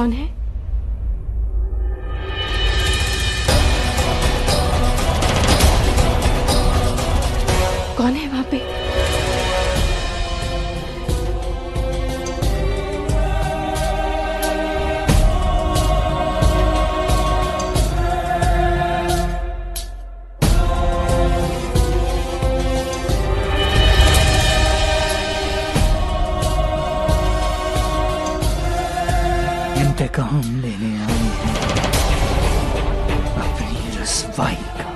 कौन है? कौन है वहां पे? इंतकाम लेने आई है अपनी रसवाई का,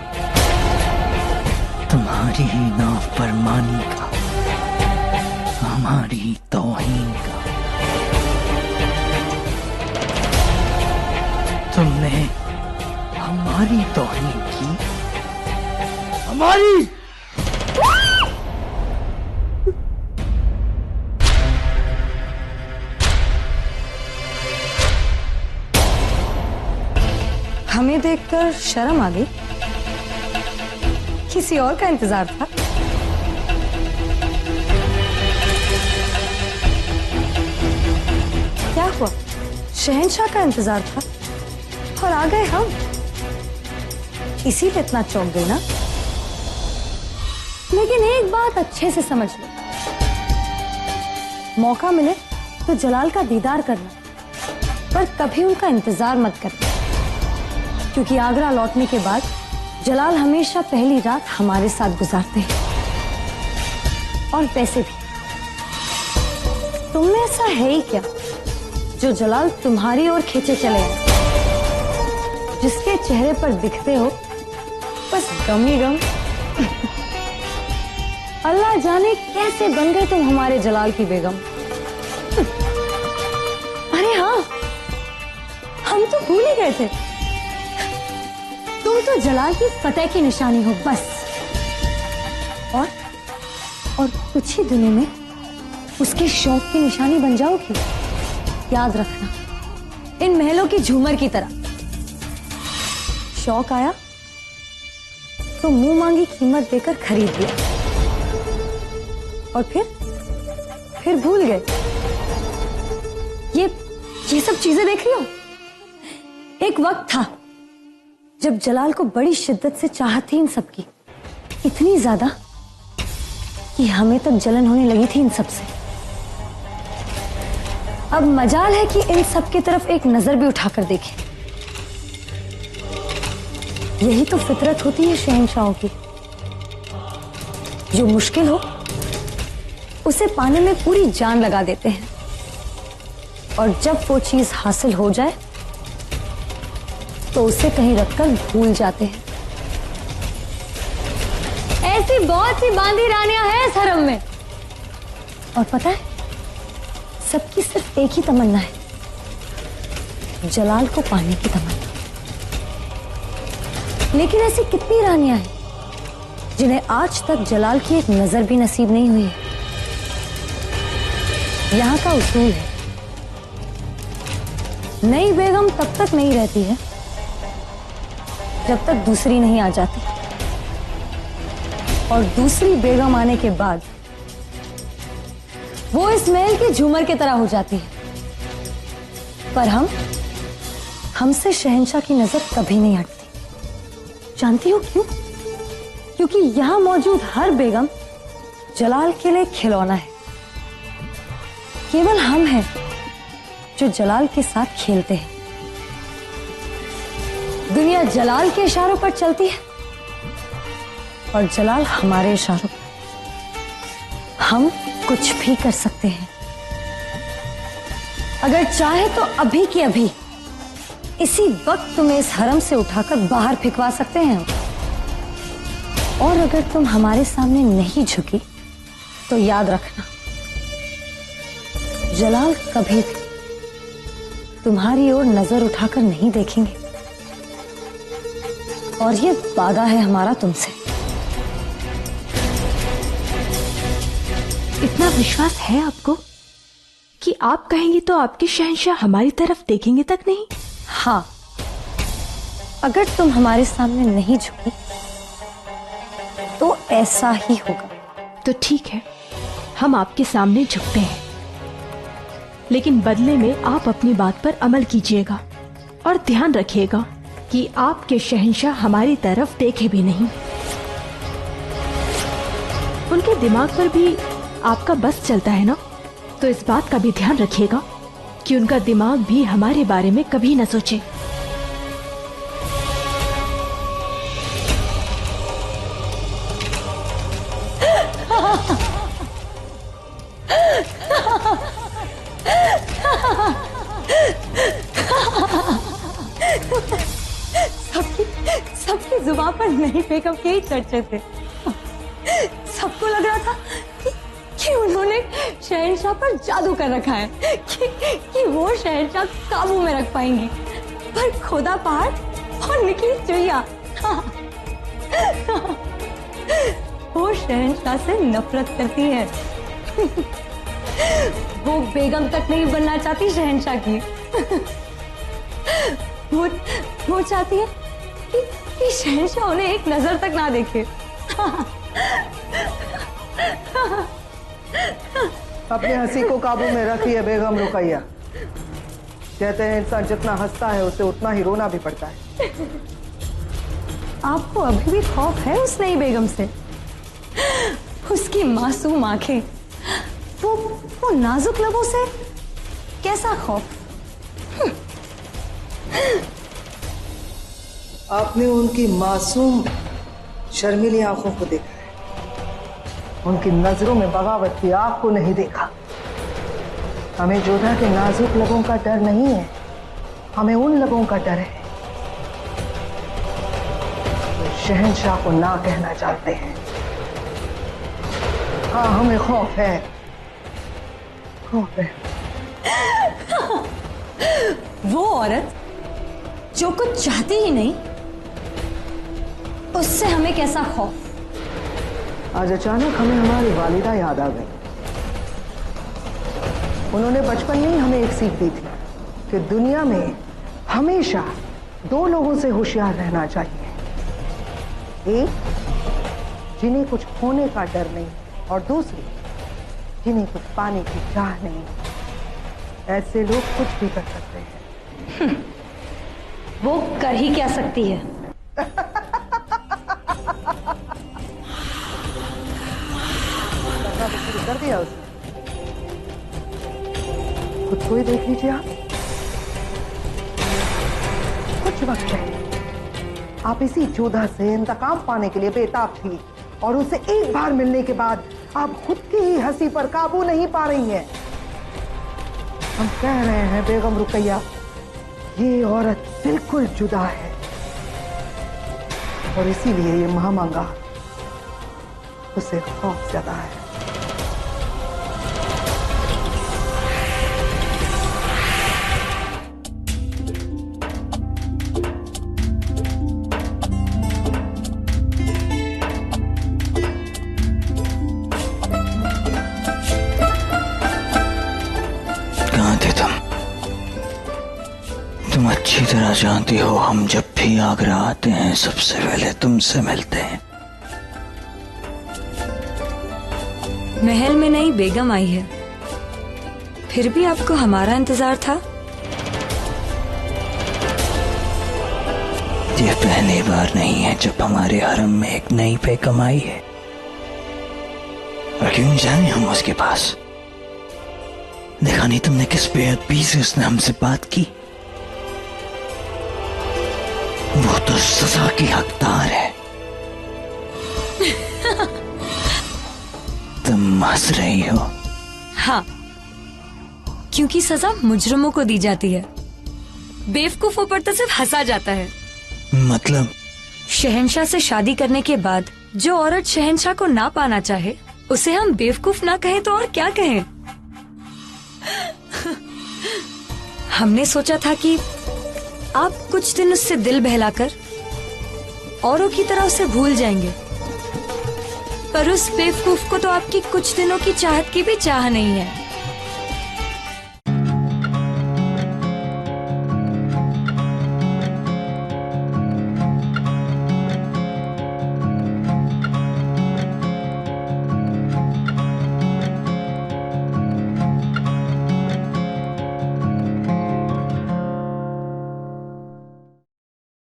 तुम्हारी नाफरमानी का, हमारी तौहीन का। तुमने हमारी तौहीन की, हमारी। हमें देखकर शर्म आ गई? किसी और का इंतजार था? क्या हुआ? शहंशाह का इंतजार था और आ गए हम। इसी पे इतना चौंक गई ना? लेकिन एक बात अच्छे से समझ लो, मौका मिले तो जलाल का दीदार करना, पर कभी उनका इंतजार मत करना, क्योंकि आगरा लौटने के बाद जलाल हमेशा पहली रात हमारे साथ गुजारते हैं। और वैसे भी तुम में ऐसा है ही क्या जो जलाल तुम्हारी ओर खींचे चले आए? जिसके चेहरे पर दिखते हो बस गम ही गम। अल्लाह जाने कैसे बन गए तुम हमारे जलाल की बेगम। अरे हाँ, हम तो भूल ही गए थे, तुम तो जलाल की फतेह की निशानी हो बस। और कुछ ही दिनों में उसके शौक की निशानी बन जाओगी। याद रखना, इन महलों की झूमर की तरह। शौक आया तो मुंह मांगी कीमत देकर खरीद लिया, और फिर भूल गए। ये सब चीजें देख रही हो? एक वक्त था जब जलाल को बड़ी शिद्दत से चाहत थी इन सबकी, इतनी ज्यादा कि हमें तक जलन होने लगी थी इन सब से। अब मजाल है कि इन सब की तरफ एक नजर भी उठाकर देखें। यही तो फितरत होती है शहंशाहों की। जो मुश्किल हो उसे पाने में पूरी जान लगा देते हैं, और जब वो चीज हासिल हो जाए तो उसे कहीं रखकर भूल जाते हैं। ऐसी बहुत सी बांदी रानियां हैं इस हरम में, और पता है सबकी सिर्फ एक ही तमन्ना है, जलाल को पाने की तमन्ना। लेकिन ऐसी कितनी रानियां हैं जिन्हें आज तक जलाल की एक नजर भी नसीब नहीं हुई है। यहां का उसूल है, नई बेगम तब तक नहीं रहती है जब तक दूसरी नहीं आ जाती, और दूसरी बेगम आने के बाद वो इस महल की झूमर की तरह हो जाती है। पर हमसे शहंशाह की नजर कभी नहीं हटती। जानती हो क्यों? क्योंकि यहां मौजूद हर बेगम जलाल के लिए खिलौना है। केवल हम हैं जो जलाल के साथ खेलते हैं। दुनिया जलाल के इशारों पर चलती है और जलाल हमारे इशारों पर। हम कुछ भी कर सकते हैं। अगर चाहे तो अभी की अभी इसी वक्त तुम्हें इस हरम से उठाकर बाहर फेंकवा सकते हैं। और अगर तुम हमारे सामने नहीं झुकी तो याद रखना, जलाल कभी भी तुम्हारी ओर नजर उठाकर नहीं देखेंगे। और ये वादा है हमारा तुमसे। इतना विश्वास है आपको कि आप कहेंगी तो आपके शहंशाह हमारी तरफ देखेंगे तक नहीं? हाँ, अगर तुम हमारे सामने नहीं झुकी तो ऐसा ही होगा। तो ठीक है, हम आपके सामने झुकते हैं। लेकिन बदले में आप अपनी बात पर अमल कीजिएगा और ध्यान रखिएगा कि आपके शहंशाह हमारी तरफ देखे भी नहीं। उनके दिमाग पर भी आपका बस चलता है ना, तो इस बात का भी ध्यान रखिएगा कि उनका दिमाग भी हमारे बारे में कभी न सोचे। सबकी जुबान पर नहीं बेगम के ही चर्चे थे। सबको लग रहा था कि उन्होंने शहंशाह पर जादू कर रखा है, कि वो शहंशाह काबू में रख पाएंगी। पर खुदा पहाड़ और निकली चुईया वो शहंशाह से नफरत करती है। वो बेगम तक नहीं बनना चाहती शहंशाह की। वो चाहती है कि शहंशाह उन्हें एक नजर तक ना देखे। अपनी हंसी को काबू में रखिए बेगम रुकैया। कहते हैं इंसान जितना हंसता है उसे उतना ही रोना भी पड़ता है। आपको अभी भी खौफ है उस नई बेगम से? उसकी मासूम आंखें, वो नाजुक लबों से कैसा खौफ? आपने उनकी मासूम शर्मीली आंखों को देखा है, उनकी नजरों में बगावत की आग को नहीं देखा। हमें जोधा के नाजुक लबों का डर नहीं है, हमें उन लबों का डर है जो शहंशाह को ना कहना चाहते हैं। हाँ, हमें खौफ है, खौफ है। वो औरत जो कुछ चाहती ही नहीं, उससे हमें कैसा खौफ? आज अचानक हमें हमारी वालिदा याद आ गई। उन्होंने बचपन में ही हमें एक सीख दी थी कि दुनिया में हमेशा दो लोगों से होशियार रहना चाहिए। एक जिन्हें कुछ होने का डर नहीं, और दूसरी जिन्हें कुछ पाने की चाह नहीं। ऐसे लोग कुछ भी कर सकते हैं। वो कर ही क्या सकती है? शुरू कर दिया उसने। खुद को ही देख लीजिए आप। कुछ वक्त पहले आप इसी जोधा से इंतकाम पाने के लिए बेताब थी, और उसे एक बार मिलने के बाद आप खुद की ही हंसी पर काबू नहीं पा रही हैं। हम कह रहे हैं बेगम रुकैया, ये औरत बिल्कुल जुदा है, और इसीलिए ये महामंगा उसे खौफ ज्यादा है। तुम अच्छी तरह जानती हो, हम जब भी आगरा आते हैं सबसे पहले तुमसे मिलते हैं। महल में नई बेगम आई है, फिर भी आपको हमारा इंतजार था? ये पहली बार नहीं है जब हमारे हरम में एक नई बेगम आई है, और क्यों जाए हम उसके पास। देखा नहीं तुमने किस बेअदबी से उसने हमसे बात की। वो तो सजा की हकदार है। तुम हंस रही हो? हाँ, क्योंकि सजा मुजरिमों को दी जाती है, बेवकूफों पर तो सिर्फ हंसा जाता है। मतलब? शहंशाह से शादी करने के बाद जो औरत शहंशाह को ना पाना चाहे, उसे हम बेवकूफ ना कहें तो और क्या कहें। हमने सोचा था कि आप कुछ दिन उससे दिल बहलाकर औरों की तरह उसे भूल जाएंगे, पर उस बेवकूफ को तो आपकी कुछ दिनों की चाहत की भी चाह नहीं है।